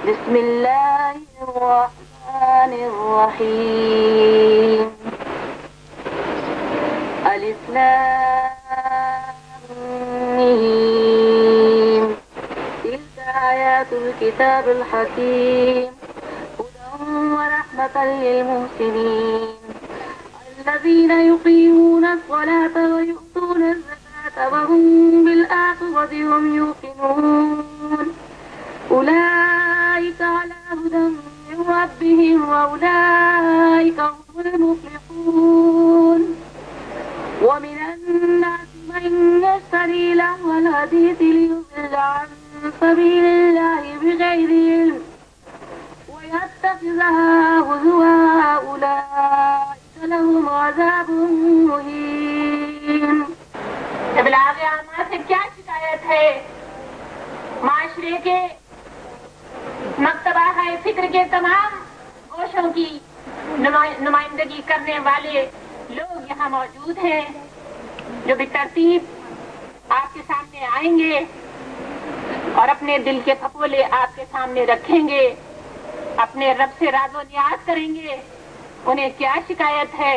بسم الله الرحمن الرحيم الف لام ميم تلك آيات الكتاب الحكيم هدى ورحمة للمحسنين الذين يقيمون الصلاة ويؤتون الزكاة وهم بالآخرة هم يوقنون أولئك على هدى من ربهم وأولئك هم المفلحون ومن الناس من يشتري لهو الحديث ليضل عن سبيل الله بغير علم ويتخذها هزوا أولئك لهم عذاب مهين. ابلاغ عامہ سے کیا شکایت ہے؟ معاشرے کے مکتبہ ہے فکر کے تمام گوشوں کی نمائندگی کرنے والے لوگ یہاں موجود ہیں جو بترتیب آپ کے سامنے آئیں گے اور اپنے دل کے پھپولے آپ کے سامنے رکھیں گے، اپنے رب سے راز و نیاز کریں گے انہیں کیا شکایت ہے،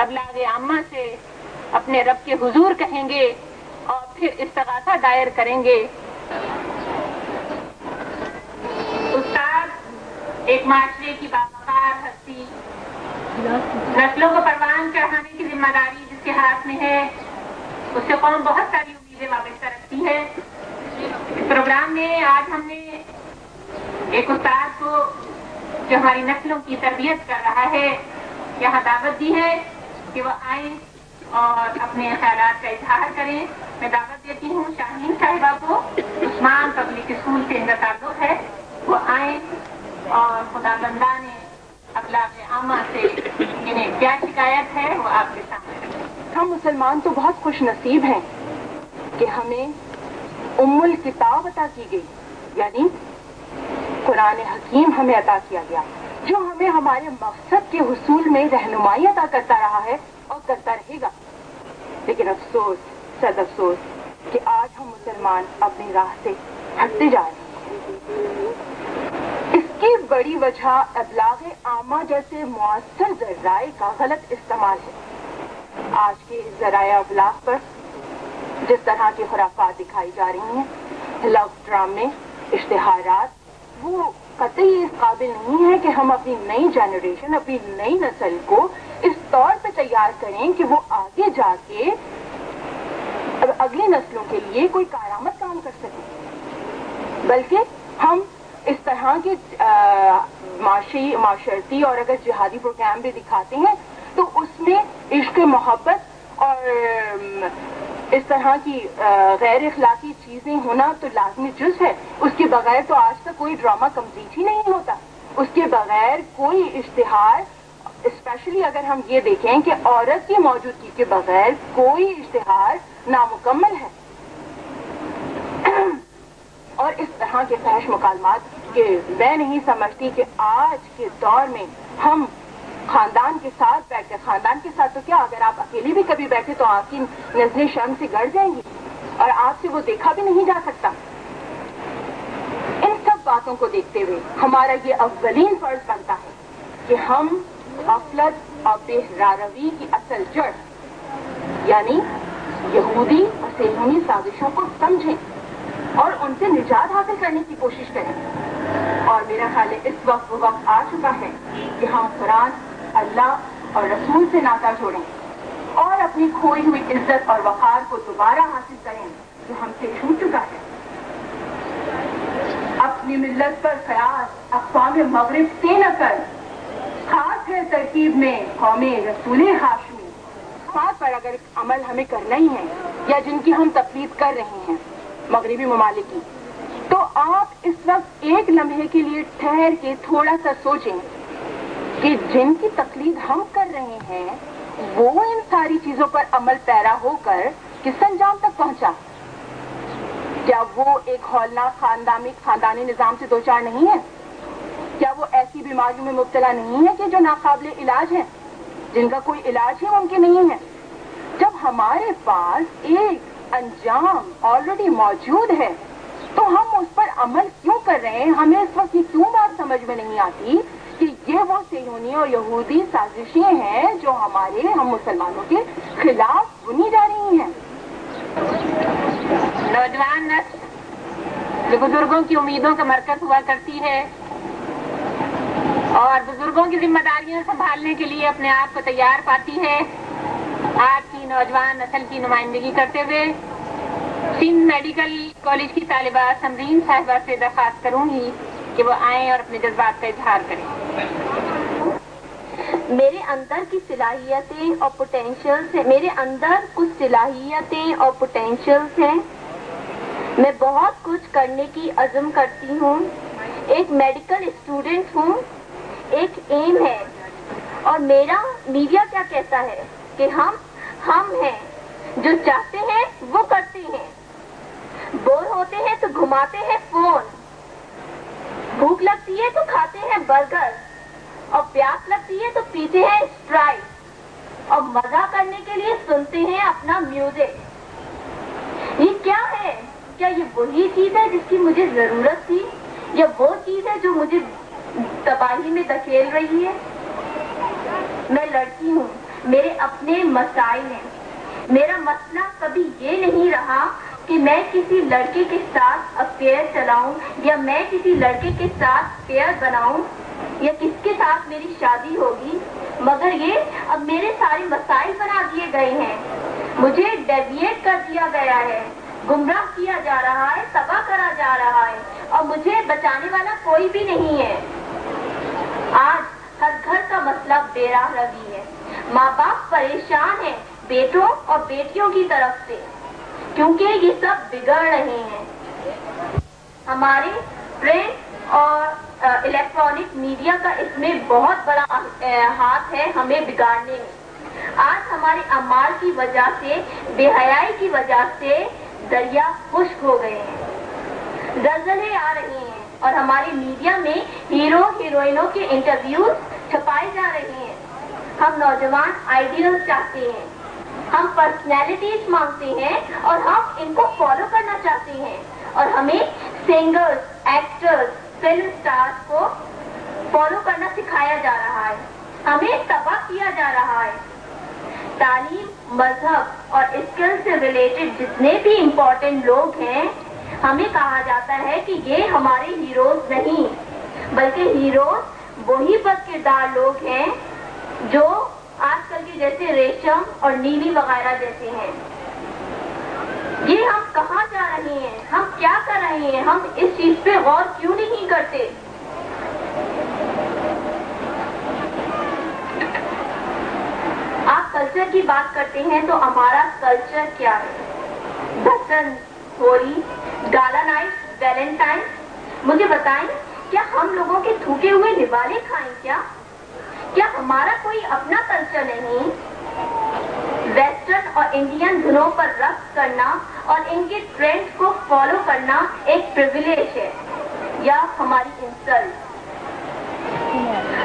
ابلاغ عامہ سے اپنے رب کے حضور کہیں گے اور پھر استغاثہ دائر کریں گے۔ استاد ایک معاشرے کی باوقار ہستی، نسلوں کو پروان چڑھانے کی ذمہ داری جس کے ہاتھ میں ہے، اس سے قوم بہت ساری امیدیں وابستہ رکھتی ہے۔ اس پروگرام میں آج ہم نے ایک استاد کو جو ہماری نسلوں کی تربیت کر رہا ہے یہاں دعوت دی ہے کہ وہ آئیں اور اپنے خیالات کا اظہار کریں۔ میں دعوت دیتی ہوں شاہین صاحبہ کو، عثمان پبلک اسکول سے ان کا تعلق ہے، وہ آئیں اور خدا بندہ نے ابلاغ عامہ سے انہیں کیا شکایت ہے وہ آپ کے سامنے۔ ہم مسلمان تو بہت خوش نصیب ہیں کہ ہمیں ام الکتاب عطا کی گئی، یعنی قرآن حکیم ہمیں عطا کیا گیا جو ہمیں ہمارے مقصد کے حصول میں رہنمائی عطا کرتا رہا ہے اور کرتا رہے گا۔ لیکن افسوس، صد افسوس کہ آج ہم مسلمان اپنی راہ سے ہٹتے جا رہے ہیں۔ اس کی بڑی وجہ ابلاغ عامہ جیسے مؤثر ذرائع کا غلط استعمال ہے۔ آج کے ذرائع ابلاغ پر جس طرح کی خرافات دکھائی جا رہی ہیں، لو ڈرامے، اشتہارات، وہ قطعی اس قابل نہیں ہے کہ ہم اپنی نئی جنریشن، اپنی نئی نسل کو اس طور پہ تیار کریں کہ وہ آگے جا کے اگلی نسلوں کے لیے کوئی کارآمد کام کر سکیں، بلکہ ہم اس طرح کے معاشرتی اور اگر جہادی پروگرام بھی دکھاتے ہیں تو اس میں عشق محبت اور اس طرح کی غیر اخلاقی چیزیں ہونا تو لازمی جز ہے۔ اس کے بغیر تو آج تک کوئی ڈرامہ کمپلیٹ ہی نہیں ہوتا، اس کے بغیر کوئی اشتہار، اسپیشلی اگر ہم یہ دیکھیں کہ عورت کی موجودگی کے بغیر کوئی اشتہار نامکمل ہے۔ اور اس طرح کے فحش مکالمات کہ میں نہیں سمجھتی کہ آج کے دور میں ہم خاندان کے ساتھ بیٹھ کر، خاندان کے ساتھ تو کیا، اگر آپ اکیلی بھی کبھی بیٹھے تو آپ کی نظریں شرم سے گڑ جائیں گی اور آپ سے وہ دیکھا بھی نہیں جا سکتا۔ ان سب باتوں کو دیکھتے ہوئے ہمارا یہ اولین فرض بنتا ہے کہ ہم غفلت اور بے راروی کی اصل جڑ یعنی یہودی اور صہیونی سازشوں کو سمجھیں اور ان سے نجات حاصل کرنے کی کوشش کریں۔ اور میرا خیال ہے اس وقت وہ وقت آ چکا ہے کہ ہم قرآن، اللہ اور رسول سے ناطہ جوڑیں اور اپنی کھوئی ہوئی عزت اور وقار کو دوبارہ حاصل کریں جو ہم سے چھوٹ چکا ہے۔ اپنی ملت پر قیاس اقوام مغرب سے نہ کر، خاص ہے ترکیب میں قوم رسول ہاشمی۔ بات پر اگر عمل ہمیں کرنا ہی ہے یا جن کی ہم تقلید کر رہے ہیں مغربی ممالک کی، تو آپ اس وقت ایک لمحے کے لیے ٹھہر کے تھوڑا سا سوچیں کہ جن کی تقلید ہم کر رہے ہیں وہ ان ساری چیزوں پر عمل پیرا ہو کر کس انجام تک پہنچا؟ کیا وہ ایک ہولناک خاندانی نظام سے دوچار نہیں ہے؟ کیا وہ ایسی بیماریوں میں مبتلا نہیں ہے کہ جو ناقابل علاج ہیں، جن کا کوئی علاج ہی ممکن نہیں ہے؟ جب ہمارے پاس ایک انجام آلریڈی موجود ہے تو ہم اس پر عمل کیوں کر رہے ہیں؟ ہمیں اس وقت یہ کیوں بات سمجھ میں نہیں آتی کہ یہ وہ صہیونی اور یہودی سازشیں ہیں جو ہم مسلمانوں کے خلاف بنی جا رہی ہیں. نوجوان نسل جو بزرگوں کی امیدوں کا مرکز ہوا کرتی ہے اور بزرگوں کی ذمہ داریاں سنبھالنے کے لیے اپنے آپ کو تیار پاتی ہے، آج کی نوجوان نسل کی نمائندگی کرتے ہوئے سندھ میڈیکل کالج کی طالبہ سمرین صاحبہ سے درخواست کروں گی کہ وہ آئیں اور اپنے جذبات کا اظہار کریں. میرے اندر کی صلاحیتیں اور پوٹینشیلز ہیں، میرے اندر کچھ صلاحیتیں اور پوٹینشیلز ہیں. میں بہت کچھ کرنے کی عزم کرتی ہوں. ایک میڈیکل اسٹوڈنٹ ہوں. ایک ایم ہے اور میرا میڈیا کیا کہتا ہے کہ ہم ہیں جو چاہتے ہیں وہ کرتے ہیں. بور ہوتے ہیں تو گھماتے ہیں فون، بھوک لگتی ہے تو کھاتے ہیں برگر، اور پیاس لگتی ہے تو پیتے ہیں اسپرائٹ، اور مزہ کرنے کے لیے سنتے ہیں اپنا میوزک. یہ کیا ہے؟ کیا یہ وہی چیز ہے جس کی مجھے ضرورت تھی، یا وہ چیز ہے جو مجھے تباہی میں دھکیل رہی ہے؟ میں لڑکی ہوں، میرے اپنے مسائل ہیں. میرا مسئلہ کبھی یہ نہیں رہا کہ میں کسی لڑکے کے ساتھ افیئر چلاؤں یا میں کسی لڑکے کے ساتھ پیئر بناؤں یا کس کے ساتھ میری شادی ہوگی، مگر یہ اب میرے سارے مسائل بنا دیے گئے ہیں. مجھے ڈیویٹ کر دیا گیا ہے، گمراہ کیا جا رہا ہے، تباہ کرا جا رہا ہے، اور مجھے بچانے والا کوئی بھی نہیں ہے. آج ہر گھر کا مسئلہ بے راہ روی ہے. ماں باپ پریشان ہیں بیٹوں اور بیٹیوں کی طرف سے، کیونکہ یہ سب بگڑ رہے ہیں. ہمارے پرنٹ اور الیکٹرانک میڈیا کا اس میں بہت بڑا ہاتھ ہے ہمیں بگاڑنے میں. آج ہمارے اعمال کی وجہ سے، بے حیائی کی وجہ سے دریا خشک ہو گئے ہیں، زلزلے آ رہے ہیں، اور ہمارے میڈیا میں ہیرو ہیروئنوں کے انٹرویوز چھپائے جا رہے ہیں. ہم نوجوان آئیڈیل چاہتے ہیں، ہم پرسنالٹیز مانگتے ہیں اور ہم ان کو فالو کرنا چاہتے ہیں، اور ہمیں سنگرز، ایکٹرز، فلم سٹارز کو فالو کرنا سکھایا جا رہا ہے. ہمیں تباہ کیا جا رہا ہے. تعلیم، مذہب اور اسکل سے ریلیٹڈ جتنے بھی امپورٹنٹ لوگ ہیں، ہمیں کہا جاتا ہے کہ یہ ہمارے ہیروز نہیں، بلکہ ہیروز وہی بد کردار لوگ ہیں جو آج کل کے جیسے ریشم اور نیلی وغیرہ جیسے ہیں. یہ ہم کہاں جا رہے ہیں؟ ہم کیا کر رہے ہیں؟ ہم اس چیز پہ غور کیوں نہیں کرتے؟ آپ کلچر کی بات کرتے ہیں تو ہمارا کلچر کیا ہے؟ بسنت، ہولی، گالا نائٹ، ویلنٹائن. مجھے بتائیں، کیا ہم لوگوں کے تھوکے ہوئے نوالے کھائیں کیا ہمارا کوئی اپنا کلچر نہیں؟ ویسٹرن اور انڈین دھنوں پر رقص کرنا اور ان کے ٹرینڈ کو فالو کرنا ایک پریویلیج ہے یا ہماری انسلٹ؟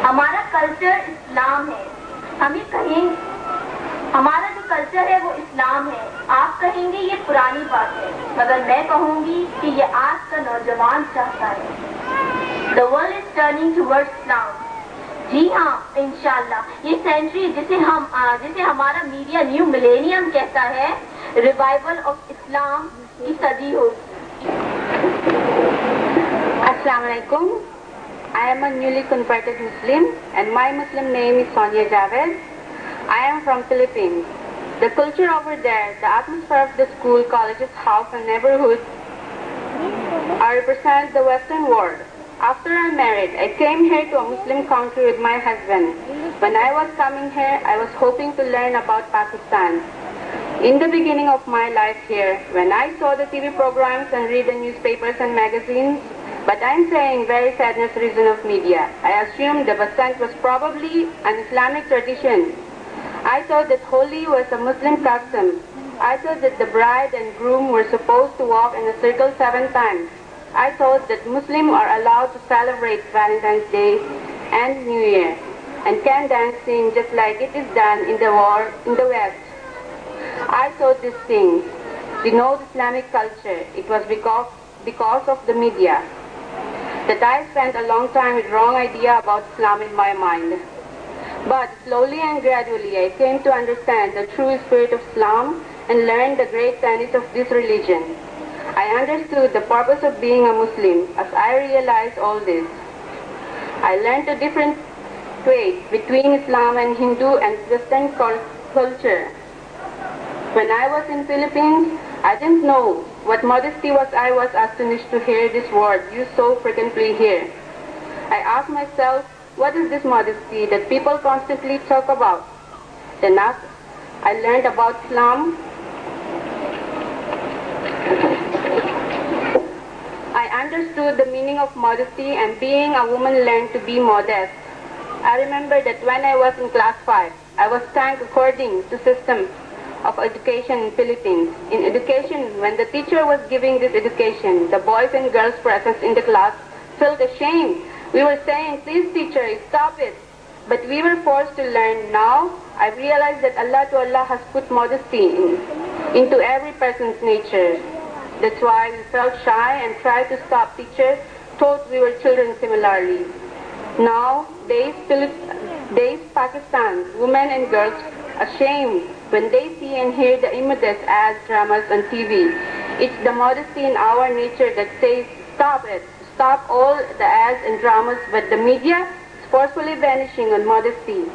ہمارا کلچر اسلام ہے. ہمیں کہیں ہمارا جو کلچر ہے وہ اسلام ہے. آپ کہیں گے یہ پرانی بات ہے، مگر میں کہوں گی کہ یہ آج کا نوجوان چاہتا ہے. The world is turning towards Islam. جی ہاں، انشاءاللہ یہ سینچری جسے ہمارا میڈیا نیو ملینیم کہتا ہے، ریوائول آف اسلام کی صدی ہوگی. السلام علیکم. I am a newly converted Muslim and my Muslim name is Sonia Javed. I am from Philippines. The culture over there, the atmosphere of the school, colleges, house and neighborhood I represent the Western world. After I married, I came here to a Muslim country with my husband. When I was coming here, I was hoping to learn about Pakistan. In the beginning of my life here, when I saw the TV programs and read the newspapers and magazines, but I'm saying very sadness reason of media, I assumed the Basant was probably an Islamic tradition. I thought that Holi was a Muslim custom. I thought that the bride and groom were supposed to walk in a circle 7 times. I thought that Muslims are allowed to celebrate Valentine's Day and New Year and can dancing just like it is done in the West. I thought these things. We know the Islamic culture. It was because of the media. That I spent a long time with wrong idea about Islam in my mind. But slowly and gradually I came to understand the true spirit of Islam and learned the great tenets of this religion. I understood the purpose of being a Muslim as I realized all this. I learned the different ways between Islam and Hindu and Western culture. When I was in Philippines, I didn't know what modesty was. I was astonished to hear this word used so frequently here. I asked myself, what is this modesty that people constantly talk about? Then I learned about Islam. I understood the meaning of modesty, and being a woman learned to be modest. I remember that when I was in class 5, I was ranked according to system of education in Philippines. In education, when the teacher was giving this education, the boys and girls present in the class felt ashamed. We were saying, please teacher, stop it. But we were forced to learn. Now, I realized that Allah has put modesty into every person's nature. That's why we felt shy and tried to stop teachers, thought we were children similarly. Now, days Pakistan, women and girls ashamed when they see and hear the immodest ads, dramas on TV. It's the modesty in our nature that says, stop it, stop all the ads and dramas, but the media is forcefully vanishing on modesty.